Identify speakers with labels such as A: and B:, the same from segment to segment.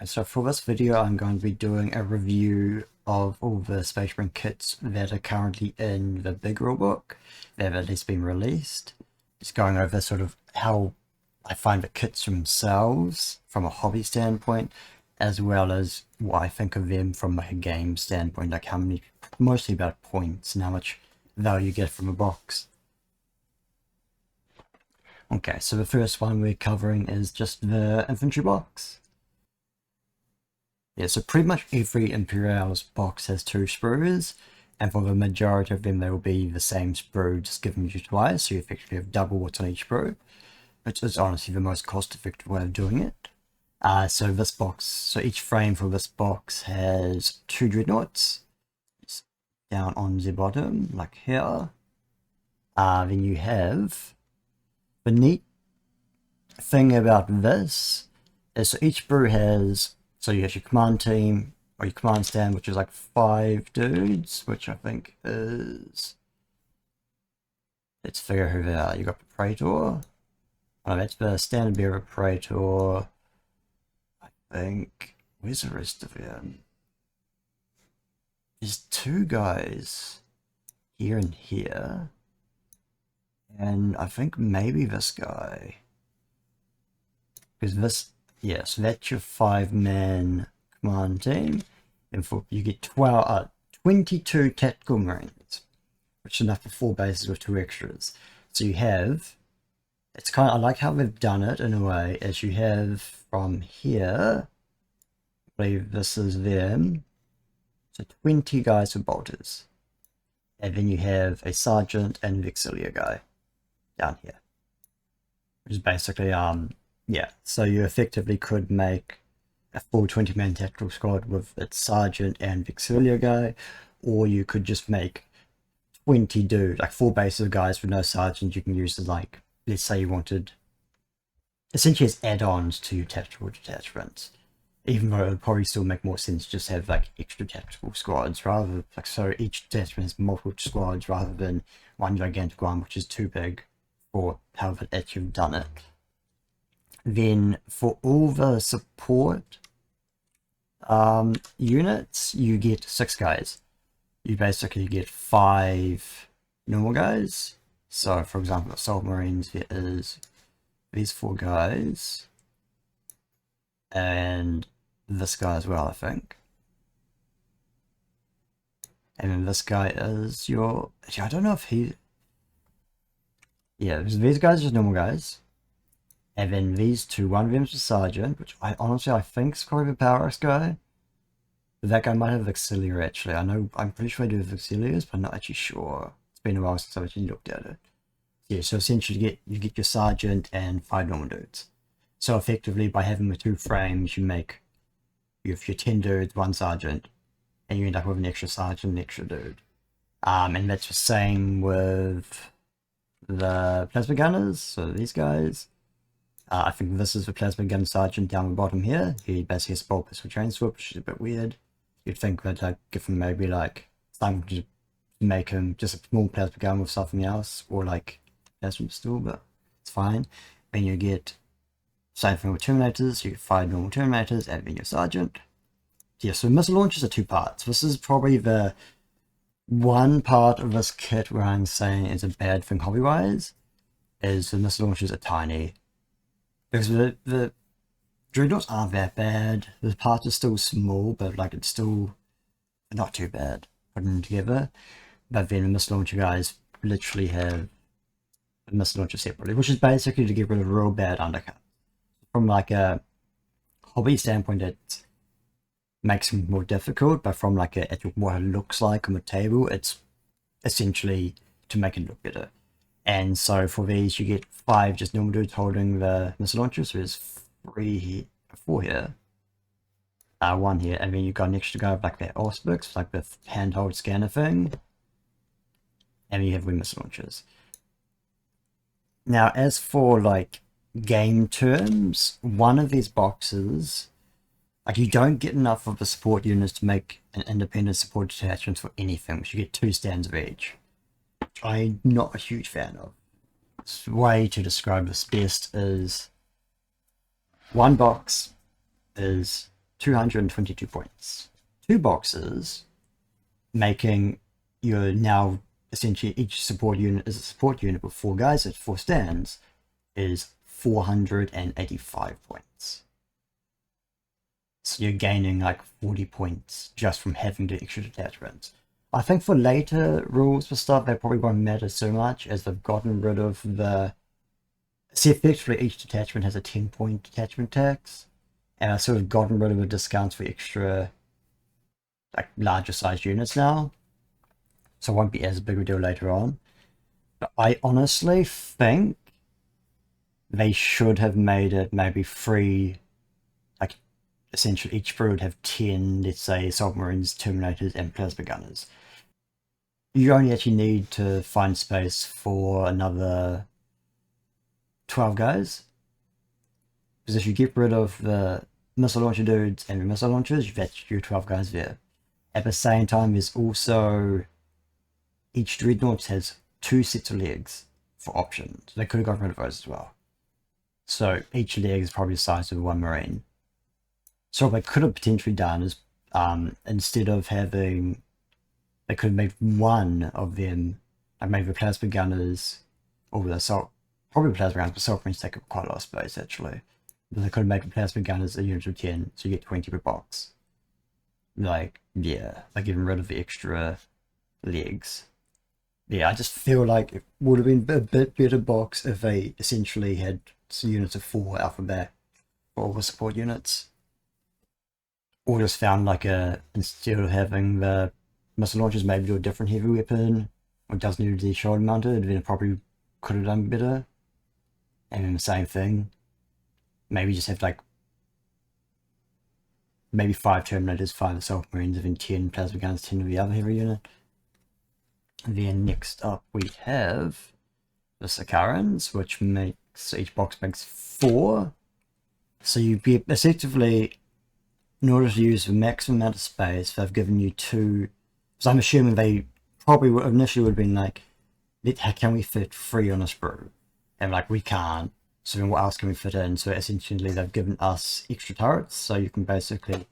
A: So for this video I'm going to be doing a review of all the Space Marine kits that are currently in the big rulebook that have at least been released. Just going over sort of how I find the kits themselves from a hobby standpoint, as well as what I think of them from like a game standpoint, like how many, mostly about points and how much value you get from a box. Okay, so the first one we're covering is just the infantry box. Yeah, so pretty much every Imperialis box has two sprues, and for the majority of them they will be the same sprue, just given you twice, so you effectively have double what's on each sprue, which is honestly the most cost-effective way of doing it. So this box, so each frame for this box has two dreadnoughts, it's down on the bottom, like here. Then you have, the neat thing about this is so each sprue has, so you have your command team, or your command stand, which is like 5 dudes, which I think is, let's figure who they are. You got the Praetor. Oh, that's the standard bearer Praetor. I think, where's the rest of them? There's 2 guys here and here. And I think maybe this guy. Because this, yeah, so that's your 5-man command team. And for you get 22 tactical marines, which is enough for 4 bases with 2 extras. So you have, it's kind of, I like how they've done it in a way, as you have from here, I believe this is them, so 20 guys with bolters. And then you have a sergeant and auxiliary guy down here, which is basically, yeah, so you effectively could make a full 20-man tactical squad with its sergeant and auxiliary guy, or you could just make 20 dudes, like 4 bases of guys with no sergeant you can use as, like, let's say you wanted, essentially as add-ons to tactical detachments, even though it would probably still make more sense to just have like extra tactical squads, rather like, so each detachment has multiple squads rather than one gigantic one, which is too big for however that you've done it. Then for all the support units, you get 6 guys. You basically get 5 normal guys. So for example, Assault Marines, there is these 4 guys. And this guy as well, I think. And then this guy is your, I don't know if he, yeah, these guys are just normal guys. And then these 2, one of them is a sergeant, which I think is probably the power guy. But that guy might have auxiliary actually. I'm pretty sure I do have auxiliaries, but I'm not actually sure. It's been a while since I've actually looked at it. Yeah, so essentially you get your sergeant and 5 normal dudes. So effectively by having the 2 frames you have your 10 dudes, 1 sergeant, and you end up with an extra sergeant, an extra dude. And that's the same with the plasma gunners, so these guys. I think this is the plasma gun sergeant down the bottom here. He basically has bolt pistol chain switch, which is a bit weird. You'd think that I'd give him maybe like something to make him just a small plasma gun with something else, or like plasma pistol, but it's fine. And you get same thing with Terminators, you get 5 normal Terminators, and then your sergeant. Yeah, so missile launchers are 2 parts. This is probably the one part of this kit where I'm saying is a bad thing hobby-wise, is the missile launchers are tiny. Because the dreadnoughts aren't that bad, the parts are still small, but like it's still not too bad putting them together. But then the missile launcher guys literally have the missile launcher separately, which is basically to get rid of real bad undercut. From like a hobby standpoint, it makes them more difficult, but from like what it looks like on the table, it's essentially to make it look better. And so for these, you get 5 just normal dudes holding the missile launcher. So there's 4 here, 1 here, and then you've got an extra guy with like that Auspex, like the handheld scanner thing, and you have the missile launchers. Now, as for like game terms, one of these boxes, like you don't get enough of the support units to make an independent support detachment for anything, which you get 2 stands of each. I'm not a huge fan of. The way to describe this best is one box is 222 points. 2 boxes, making your now essentially each support unit is a support unit with 4 guys at 4 stands, is 485 points. So you're gaining like 40 points just from having the extra detachments. I think for later rules for stuff, they probably won't matter so much as they've gotten rid of the... See, effectively each detachment has a 10-point detachment tax, and I've sort of gotten rid of the discounts for extra, like, larger sized units now. So it won't be as big a deal later on. But I honestly think they should have made it maybe free, like, essentially each brew would have 10, let's say, submarines, terminators, and plasma gunners. You only actually need to find space for another 12 guys. Because if you get rid of the missile launcher dudes and the missile launchers, you've actually your 12 guys there. At the same time, there's also... Each dreadnought has 2 sets of legs for options. They could have gotten rid of those as well. So each leg is probably the size of 1 marine. So what they could have potentially done is, instead of having... They could have made one of them, like maybe the plasma gunners, or the assault... Probably plasma gunners, but assault marines take up quite a lot of space actually. But they could have made the plasma gunners a unit of 10, so you get 20 per box. Like, yeah, like getting rid of the extra legs. Yeah, I just feel like it would have been a bit better box if they essentially had some units of 4 alphabet for all the support units. Or just found like instead of having the missile launchers maybe do a different heavy weapon, or it doesn't need to be shoulder mounted, then it probably could have done better. And then the same thing. Maybe just have like maybe 5 Terminators, 5 Assault Marines, and then 10 Plasma Guns, 10 of the other heavy unit. And then next up we have the sicarans, which makes each box makes 4. So you be effectively, in order to use the maximum amount of space, they've given you 2. So I'm assuming they probably initially would have been like, how can we fit 3 on a sprue? And like, we can't. So then what else can we fit in? So essentially they've given us extra turrets. So you can basically,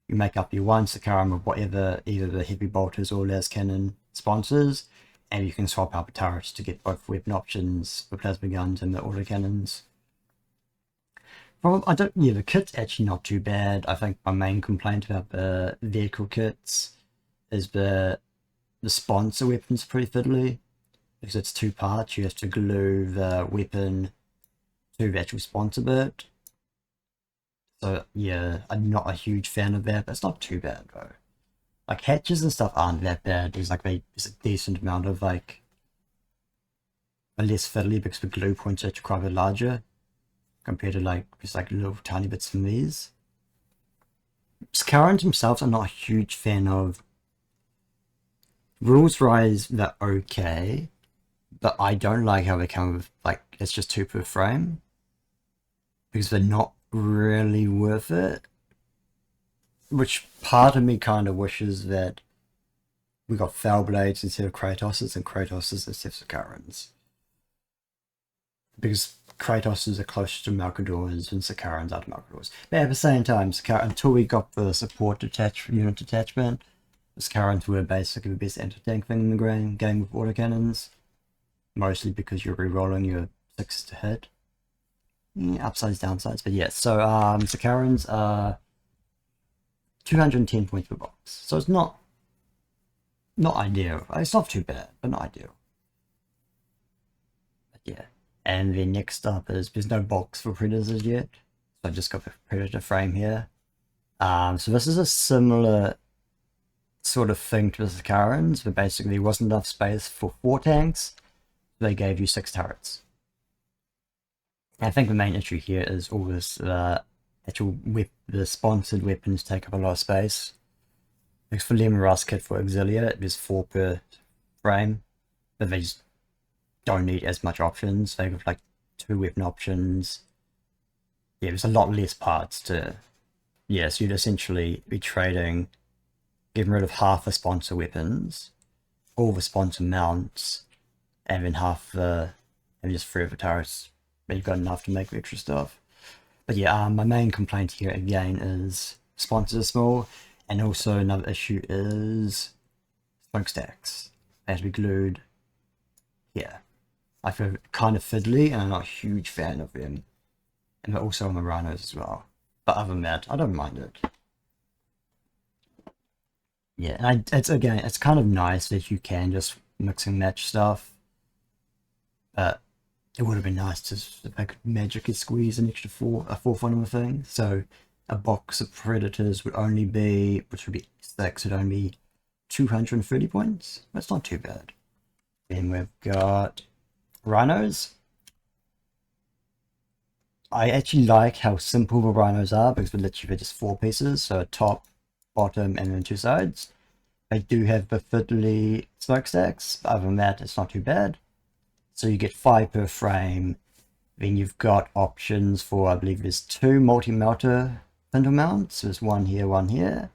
A: you make up your 1 sicaran with whatever, either the heavy bolters or las cannon sponsors. And you can swap out the turrets to get both weapon options, the plasma guns and the autocannons. The kit's actually not too bad. I think my main complaint about the vehicle kits is the sponsor weapons are pretty fiddly. Because it's 2 parts, you have to glue the weapon to the actual sponsor bit. So yeah, I'm not a huge fan of that, but it's not too bad though. Like hatches and stuff aren't that bad. There's like there's a decent amount of like less fiddly because the glue points are actually quite a bit larger compared to like just like little tiny bits from these. Sicarans themselves I'm not a huge fan of. Rules Rise, they're okay, but I don't like how they come with like it's just 2 per frame because they're not really worth it. Which part of me kind of wishes that we got Foul Blades instead of Kratoses and Kratoses instead of Sicarans. Because Kratoses are closer to Malcadors and Sicarans are to Malcadors. But at the same time, until we got the support unit detachment, the Sicarans were basically the best anti-tank thing in the game with autocannons. Mostly because you're re-rolling your 6 to hit. Yeah, upsides, downsides, but yeah. So Sicarans are 210 points per box. So it's not ideal. It's not too bad, but not ideal. But yeah. And then next up is there's no box for Predators yet. So I've just got the Predator frame here. So this is a similar sort of thing to the Sicarans, but basically there wasn't enough space for 4 tanks. So they gave you 6 turrets. And I think the main issue here is all this the sponsored weapons take up a lot of space. Because for Lemon Rust Kit for Auxilia, there's 4 per frame, but they just don't need as much options. They've got like 2 weapon options. Yeah, there's a lot less parts to... Yeah, so you'd essentially be trading, getting rid of half the sponsor weapons, all the sponsor mounts, and then half the... and just 3 of the turrets. But you've got enough to make extra stuff. But yeah, my main complaint here again is sponsors are small. And also another issue is smokestacks. They have to be glued here. I feel kind of fiddly and I'm not a huge fan of them. And also on the Rhinos as well. But other than that, I don't mind it. Yeah, and it's kind of nice that you can just mix and match stuff. But it would have been nice to if I could magically squeeze an extra a fourth one of the thing. So a box of Predators would only be, which would be 6, would only be 230 points. That's not too bad. Then we've got Rhinos. I actually like how simple the Rhinos are because they're literally just 4 pieces. So a top, bottom, and then 2 sides. They do have the fiddly smokestacks, but other than that, it's not too bad. So you get 5 per frame. Then you've got options for, I believe there's 2 multi-melter pintle mounts. There's one here,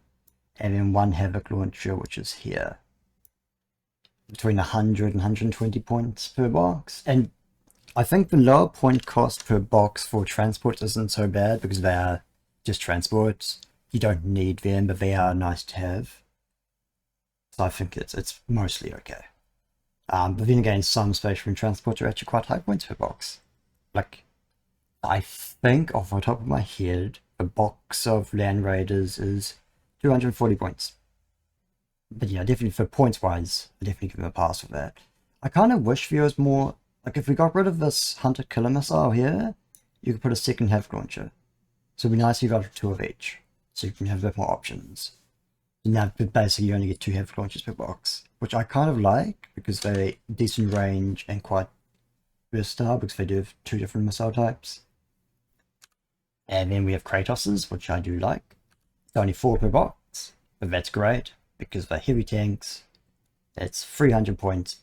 A: and then 1 havoc launcher, which is here. Between 100 and 120 points per box. And I think the lower point cost per box for transports isn't so bad because they are just transports. You don't need them, but they are nice to have. So I think it's mostly okay. But then again, some space marine transports are actually quite high points per box. Like, I think off the top of my head, a box of Land Raiders is 240 points. But yeah, definitely for points wise, I definitely give them a pass for that. I kind of wish there was more, like if we got rid of this Hunter Killer Missile here, you could put a second havoc launcher. So it'd be nice if you got 2 of each, so you can have a bit more options. Now, basically, you only get 2 havoc launchers per box, which I kind of like because they're decent range and quite versatile because they do have 2 different missile types. And then we have Kratoses, which I do like. It's only 4 per box, but that's great because they're heavy tanks. It's 300 points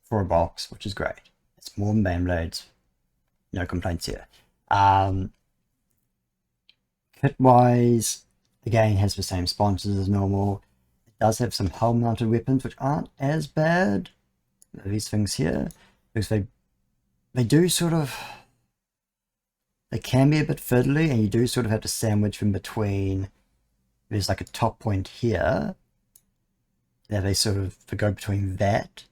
A: for a box, which is great. It's more than Baneblades. No complaints here. Kit-wise, again, has the same sponsors as normal. It does have some hull-mounted weapons, which aren't as bad. These things here, because they do sort of, they can be a bit fiddly, and you do sort of have to sandwich in between. There's like a top point here, that they sort of go between that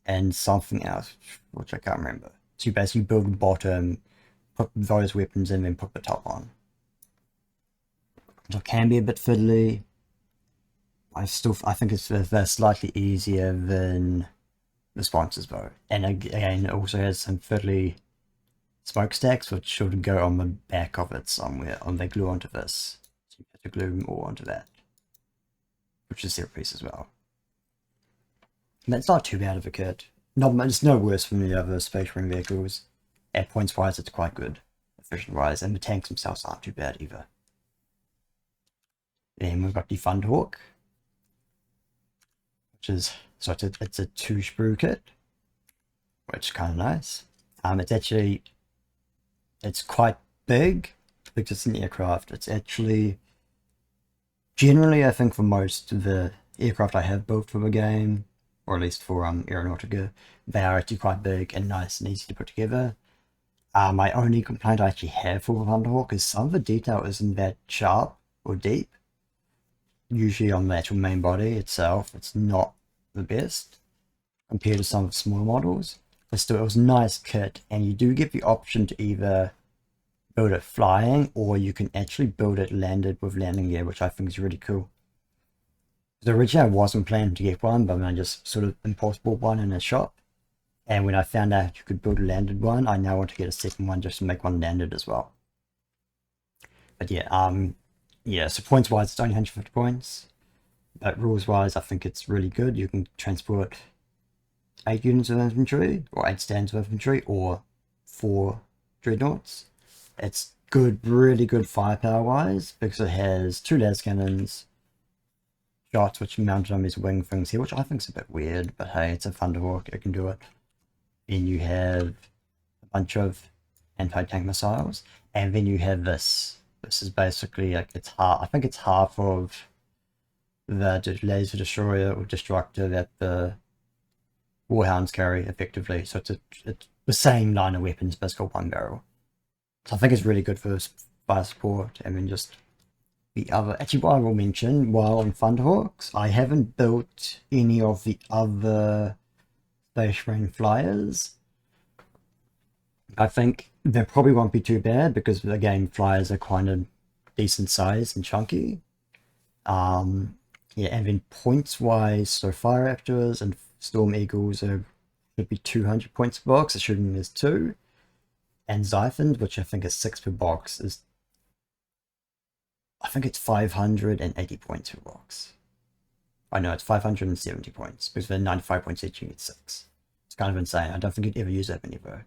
A: and something else, which I can't remember. So you basically build the bottom, put those weapons in, then put the top on. So it can be a bit fiddly. I think they're slightly easier than the sponsors though. And again, it also has some fiddly smokestacks which should go on the back of it somewhere, and they glue onto this. So you have to glue them all onto that, which is their piece as well. And it's not too bad of a kit. It's no worse than the other Space Marine vehicles. At points wise, it's quite good, efficient wise, and the tanks themselves aren't too bad either. Then we've got the Thunderhawk, which is, so it's a 2 sprue kit, which is kind of nice. It's quite big because it's an aircraft. It's actually, generally I think for most of the aircraft I have built for the game, or at least for Aeronautica, they are actually quite big and nice and easy to put together. My only complaint I actually have for the Thunderhawk is some of the detail isn't that sharp or deep. Usually on the actual main body itself, it's not the best compared to some of the smaller models. But still, it was a nice kit, and you do get the option to either build it flying, or you can actually build it landed with landing gear, which I think is really cool. So originally I wasn't planning to get one, but I just sort of impulse bought one in a shop. And when I found out you could build a landed one, I now want to get a second one just to make one landed as well. But yeah, so points wise it's only 150 points. But rules wise I think it's really good. You can transport 8 units of infantry, or 8 stands of infantry, or 4 dreadnoughts. It's good, really good firepower wise, because it has 2 las cannons, shots which are mounted on these wing things here, which I think is a bit weird, but hey, it's a Thunderhawk, it can do it. Then you have a bunch of anti-tank missiles, and then you have this. This is basically like I think it's half of the laser destroyer or destructor that the Warhounds carry effectively. So it's the same line of weapons, but it's got 1 barrel. So I think it's really good for fire support, and then just the other, actually what I will mention while on Thunderhawks, I haven't built any of the other Space Marine flyers. I think they probably won't be too bad because again flyers are kind of decent size and chunky. Yeah, and then points wise, so Fire Raptors and Storm Eagles should be 200 points per box, assuming there's 2. And Xiphons, which I think is 6 per box, I think it's 580 points per box. I know it's 570 points, because for 95 points each you get 6. It's kind of insane. I don't think you'd ever use that many though.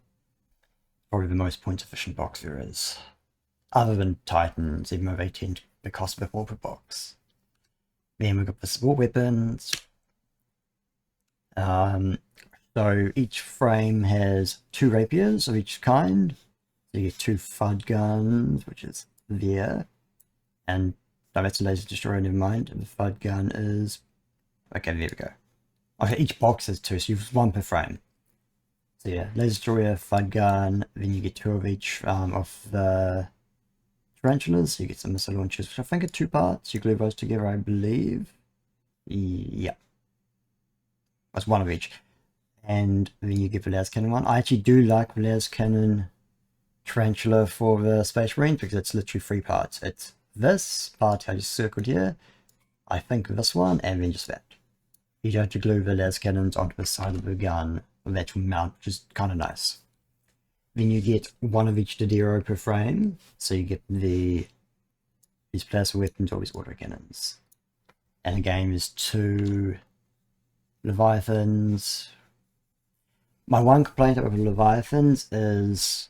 A: Probably the most point efficient box there is. Other than Titans, even though they tend to cost a bit more per box. Then we've got the support weapons. So each frame has 2 rapiers of each kind. So you get 2 FUD guns, which is there. And that's a laser destroyer, never mind. And the FUD gun is... Okay, there we go. Okay, each box has 2, so you have 1 per frame. So yeah, laser destroyer, FUD gun, then you get 2 of each of the tarantulas. So you get some missile launchers, which I think are 2 parts. You glue those together, I believe. Yeah. That's 1 of each. And then you get the las cannon one. I actually do like the las cannon tarantula for the Space Marines because it's literally 3 parts. It's this part I just circled here, I think this one, and then just that. You don't have to glue the las cannons onto the side of the gun with the actual mount, which is kind of nice. Then you get 1 of each Dodero per frame, so you get these plasma weapons or these autocannons. And again, there's 2 Leviathans. My one complaint over Leviathans is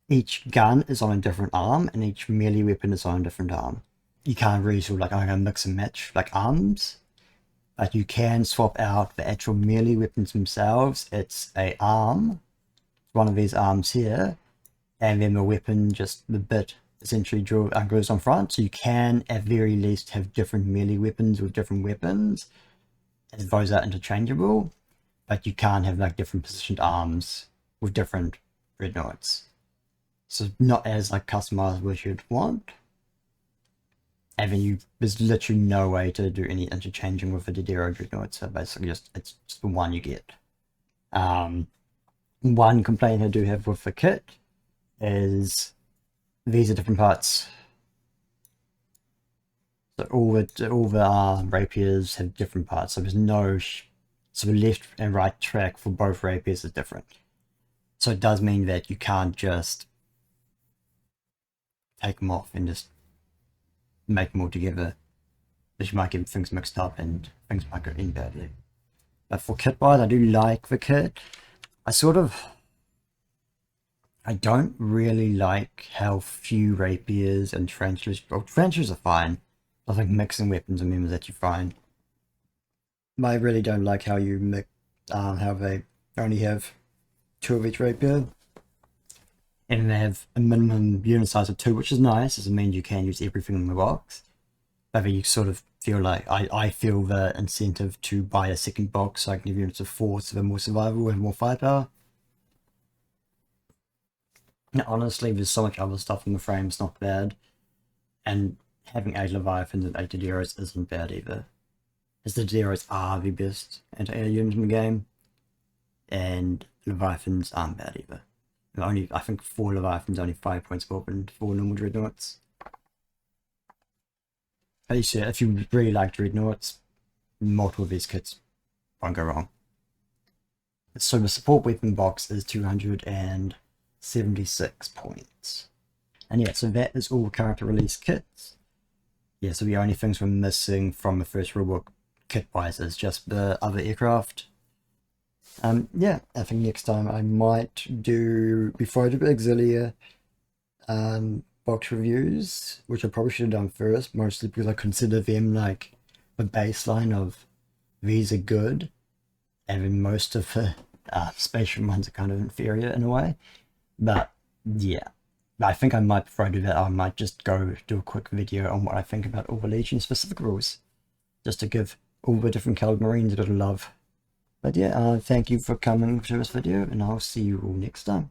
A: each gun is on a different arm and each melee weapon is on a different arm. You can't really sort of like, I'm going to mix and match like arms, but you can swap out the actual melee weapons themselves. It's a arm, one of these arms here, and then the weapon, just the bit essentially goes on front, so you can at very least have different melee weapons with different weapons, and those are interchangeable, but you can't have like different positioned arms with different dreadnoughts. So not as like customizable as you'd want. And then there's literally no way to do any interchanging with the Dodero dreadnought, so basically it's just the one you get. One complaint I do have with the kit is these are different parts. So all the rapiers have different parts, so there's no... So the left and right track for both rapiers is different. So it does mean that you can't just take them off and just make them all together, because you might get things mixed up and things might go in badly. But for kit wise, I do like the kit. I don't really like how few rapiers and tarantulas. Well, tarantulas are fine. I think mixing weapons and members actually fine. But I really don't like how you mix, how they only have 2 of each rapier. And they have a minimum unit size of 2, which is nice, as it means you can use everything in the box. But you sort of feel like, I feel the incentive to buy a second box so I can have units of 4 so they're more survivable and more firepower. Now, honestly, there's so much other stuff in the frame, it's not bad. And having 8 Leviathans and 8 Doderos isn't bad either. As the Doderos are the best anti-air unit in the game. And Leviathans aren't bad either. I think 4 Leviathans only 5 points more than 4 normal dreadnoughts. But yeah, if you really like dreadnoughts, multiple of these kits won't go wrong. So the support weapon box is 276 points. And yeah, so that is all character release kits. Yeah, so the only things we're missing from the first rulebook kit wise is just the other aircraft. Yeah, I think next time I might do, before I do Auxilia box reviews, which I probably should have done first, mostly because I consider them like the baseline of these are good, and then most of the spatial ones are kind of inferior in a way. But yeah, I think I might, before I do that, I might just go do a quick video on what I think about all the Legion specific rules, just to give all the different colored Marines a little love. But yeah, thank you for coming to this video, and I'll see you all next time.